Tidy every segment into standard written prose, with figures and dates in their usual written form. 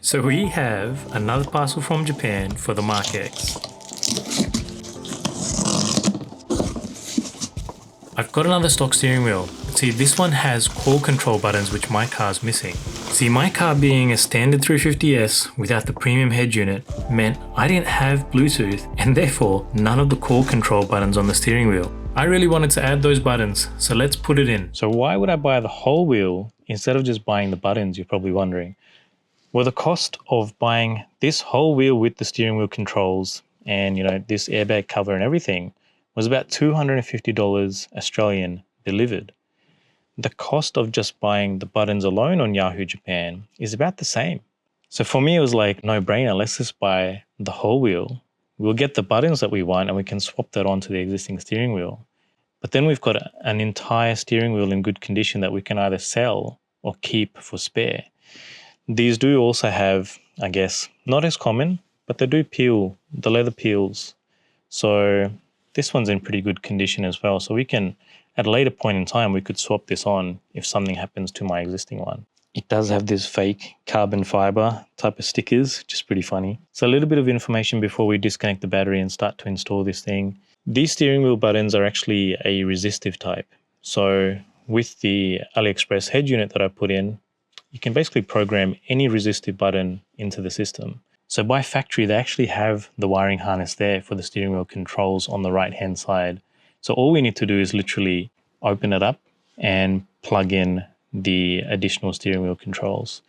So we have another parcel from Japan for the Mark X. I've got another stock steering wheel. See, this one has core control buttons which my car's missing. See, my car being a standard 350S without the premium head unit meant I didn't have Bluetooth and therefore none of the core control buttons on the steering wheel. I really wanted to add those buttons, so let's put it in. So why would I buy the whole wheel instead of just buying the buttons, you're probably wondering? Well, the cost of buying this whole wheel with the steering wheel controls and, this airbag cover and everything was about $250 Australian delivered. The cost of just buying the buttons alone on Yahoo Japan is about the same. So for me, it was like no brainer. Let's just buy the whole wheel. We'll get the buttons that we want and we can swap that onto the existing steering wheel. But then we've got an entire steering wheel in good condition that we can either sell or keep for spare. These do also have, I guess, not as common, but they do peel, the leather peels. So this one's in pretty good condition as well. So we can, at a later point in time, we could swap this on if something happens to my existing one. It does have this fake carbon fiber type of stickers, which is pretty funny. So a little bit of information before we disconnect the battery and start to install this thing. These steering wheel buttons are actually a resistive type. So with the AliExpress head unit that I put in, you can basically program any resistive button into the system. So by factory, they actually have the wiring harness there for the steering wheel controls on the right-hand side. So all we need to do is literally open it up and plug in the additional steering wheel controls.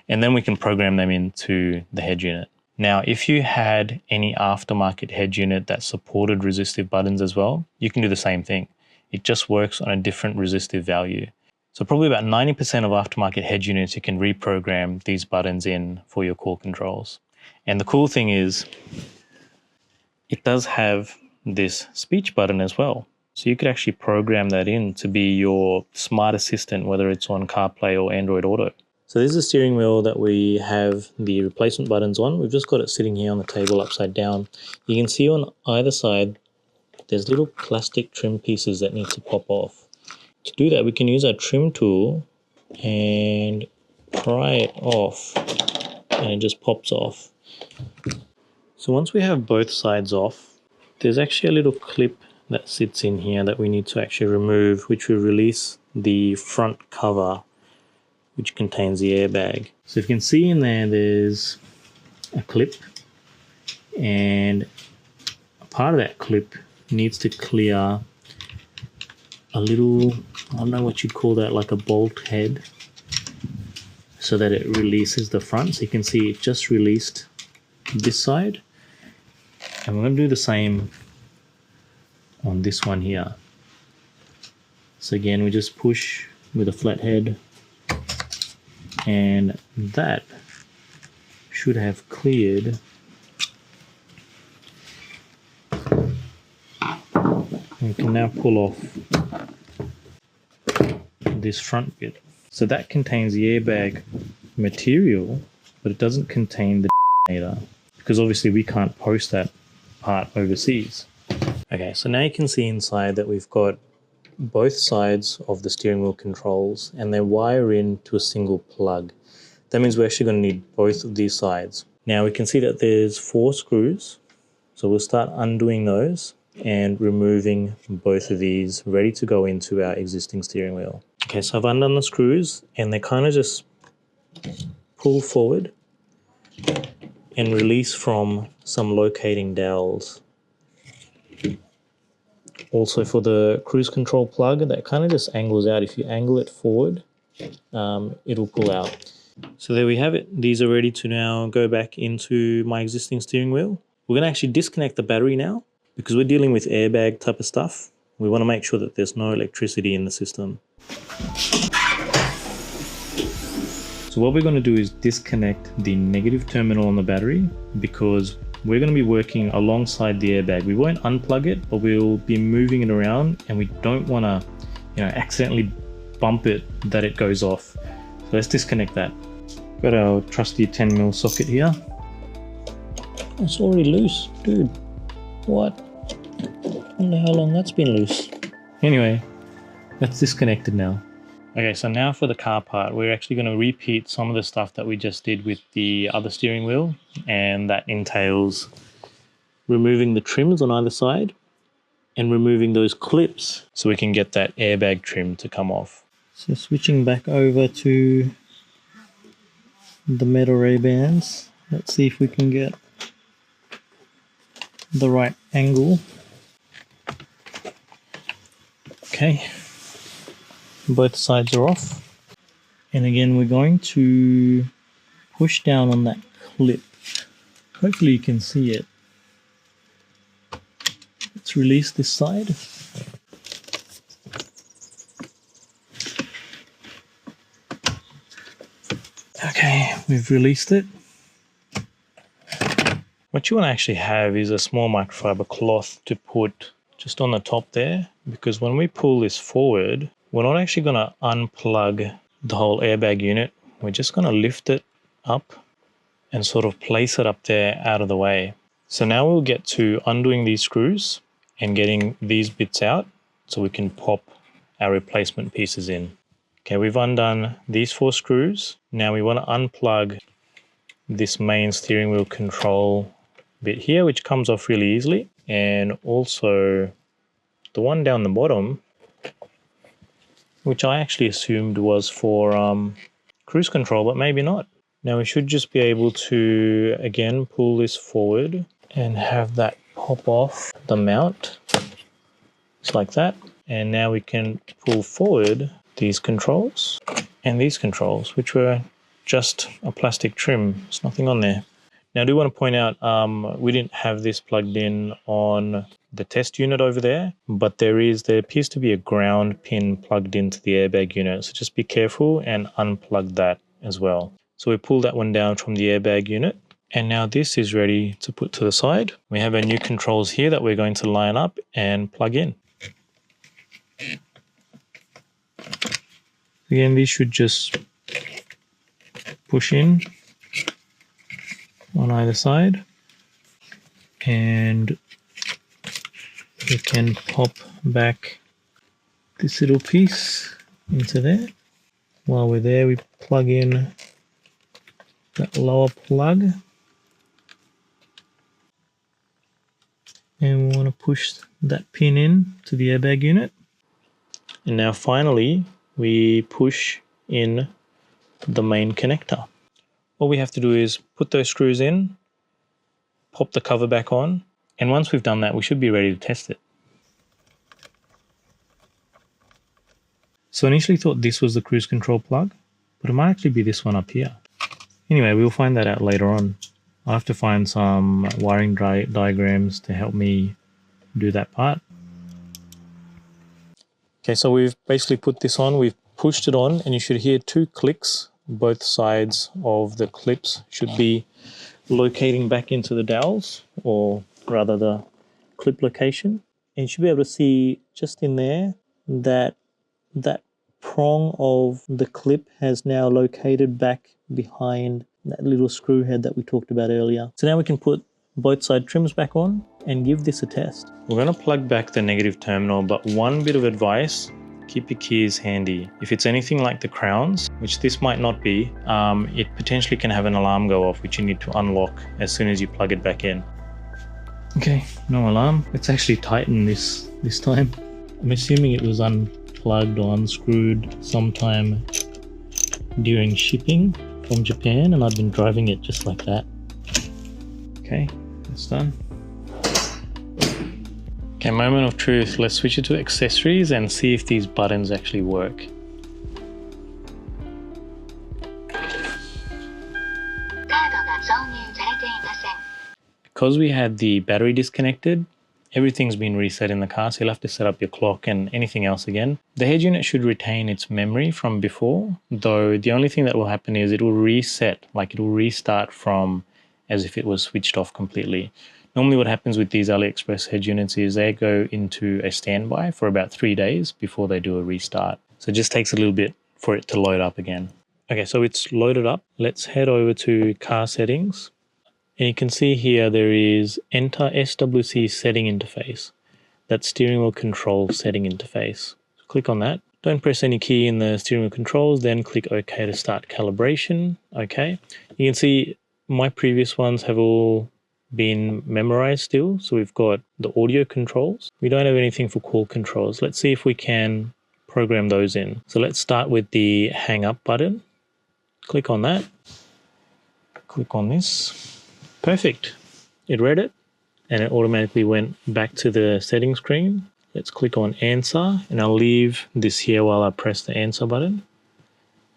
And then we can program them into the head unit. Now, if you had any aftermarket head unit that supported resistive buttons as well, you can do the same thing. It just works on a different resistive value. So probably about 90% of aftermarket head units, you can reprogram these buttons in for your core controls. And the cool thing is, it does have this speech button as well. So you could actually program that in to be your smart assistant, whether it's on CarPlay or Android Auto. So this is a steering wheel that we have the replacement buttons on. We've just got it sitting here on the table upside down. You can see on either side, there's little plastic trim pieces that need to pop off. To do that, we can use our trim tool and pry it off, and it just pops off. So once we have both sides off, there's actually a little clip that sits in here that we need to actually remove, which will release the front cover, which contains the airbag. So you can see in there, there's a clip, and a part of that clip needs to clear a little, I don't know what you'd call that, like a bolt head, so that it releases the front. So you can see it just released this side. And we're going to do the same on this one here. So again, we just push with a flat head, and that should have cleared. We can now pull off this front bit. So that contains the airbag material, but it doesn't contain the detonator, because obviously we can't post that part overseas. Okay, so now you can see inside that we've got both sides of the steering wheel controls and they wire in to a single plug. That means we're actually going to need both of these sides. Now we can see that there's 4 screws. So we'll start undoing those and removing both of these, ready to go into our existing steering wheel. Okay, so I've undone the screws and they kind of just pull forward and release from some locating dowels. Also for the cruise control plug, that kind of just angles out. If you angle it forward, it'll pull out. So there we have it. These are ready to now go back into my existing steering wheel. We're going to actually disconnect the battery now because we're dealing with airbag type of stuff. We want to make sure that there's no electricity in the system. So what we're going to do is disconnect the negative terminal on the battery, because we're going to be working alongside the airbag. We won't unplug it, but we'll be moving it around, and we don't want to, accidentally bump it that it goes off. So let's disconnect that. Got our trusty 10mm socket here. It's already loose, dude. What? I wonder how long that's been loose. Anyway, that's disconnected now. Okay, so now for the car part, we're actually going to repeat some of the stuff that we just did with the other steering wheel, and that entails removing the trims on either side and removing those clips so we can get that airbag trim to come off. So switching back over to the metal ray bands, let's see if we can get the right angle. Okay, both sides are off. And again, we're going to push down on that clip. Hopefully you can see it. Let's release this side. Okay, we've released it. What you want to actually have is a small microfiber cloth to put just on the top there, because when we pull this forward, we're not actually going to unplug the whole airbag unit. We're just going to lift it up and sort of place it up there out of the way. So now we'll get to undoing these screws and getting these bits out so we can pop our replacement pieces in. Okay, we've undone these 4 screws. Now we want to unplug this main steering wheel control bit here, which comes off really easily, and also the one down the bottom, which I actually assumed was for cruise control, but maybe not. Now we should just be able to again pull this forward and have that pop off the mount, just like that. And now we can pull forward these controls and these controls, which were just a plastic trim. There's nothing on there. Now I do want to point out, we didn't have this plugged in on the test unit over there, but there appears to be a ground pin plugged into the airbag unit. So just be careful and unplug that as well. So we pull that one down from the airbag unit. And now this is ready to put to the side. We have our new controls here that we're going to line up and plug in. Again, these should just push in on either side, and we can pop back this little piece into there. While we're there, we plug in that lower plug, and we want to push that pin in to the airbag unit. And now finally we push in the main connector. All we have to do is put those screws in, pop the cover back on, and once we've done that, we should be ready to test it. So I initially thought this was the cruise control plug, but it might actually be this one up here. Anyway, we'll find that out later on. I'll have to find some wiring diagrams to help me do that part. Okay, so we've basically put this on, we've pushed it on, and you should hear 2 clicks. Both sides of the clips should be locating back into the dowels, or rather the clip location. And you should be able to see just in there that that prong of the clip has now located back behind that little screw head that we talked about earlier. So now we can put both side trims back on and give this a test. We're going to plug back the negative terminal, but one bit of advice: keep your keys handy. If it's anything like the crowns, which this might not be, it potentially can have an alarm go off, which you need to unlock as soon as you plug it back in. Okay, no alarm. Let's actually tighten this time. I'm assuming it was unplugged or unscrewed sometime during shipping from Japan, and I've been driving it just like that. Okay, that's done. Okay, moment of truth. Let's switch it to accessories and see if these buttons actually work. Because we had the battery disconnected, everything's been reset in the car, so you'll have to set up your clock and anything else again. The head unit should retain its memory from before, though the only thing that will happen is it will reset, like it will restart from as if it was switched off completely. Normally what happens with these AliExpress head units is they go into a standby for about 3 days before they do a restart. So it just takes a little bit for it to load up again. Okay, so it's loaded up. Let's head over to car settings. And you can see here there is enter SWC setting interface. That's steering wheel control setting interface. So click on that. Don't press any key in the steering wheel controls, then click OK to start calibration. Okay, you can see my previous ones have all been memorized still. So we've got the audio controls. We don't have anything for call controls. Let's see if we can program those in. So let's start with the hang up button. Click on that. Click on this. Perfect. It read it and it automatically went back to the settings screen. Let's click on answer and I'll leave this here while I press the answer button.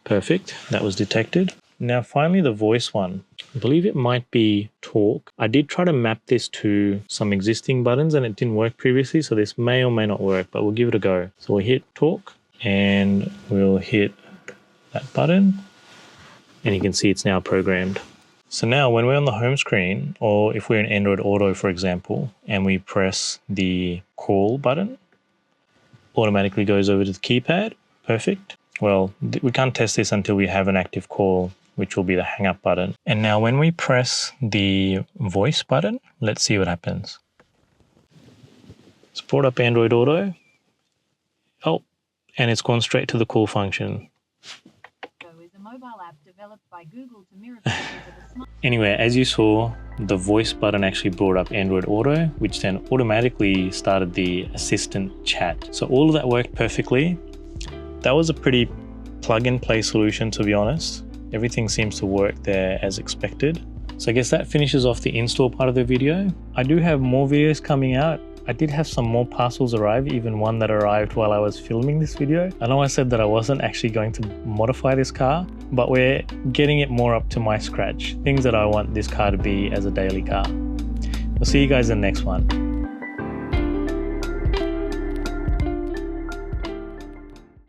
Perfect. That was detected. Now finally the voice one. I believe it might be talk. I did try to map this to some existing buttons and it didn't work previously, so this may or may not work, but we'll give it a go. So we'll hit talk and we'll hit that button and you can see it's now programmed. So now when we're on the home screen, or if we're in Android Auto, for example, and we press the call button, automatically goes over to the keypad. Perfect. Well, we can't test this until we have an active call, which will be the hang up button. And now when we press the voice button, let's see what happens. It's brought up Android Auto. Oh, and it's gone straight to the call function. Anyway, as you saw, the voice button actually brought up Android Auto, which then automatically started the assistant chat. So all of that worked perfectly. That was a pretty plug-and-play solution, to be honest. Everything seems to work there as expected. So I guess that finishes off the install part of the video. I do have more videos coming out. I did have some more parcels arrive, even one that arrived while I was filming this video. I know I said that I wasn't actually going to modify this car, but we're getting it more up to my scratch. Things that I want this car to be as a daily car. We'll see you guys in the next one.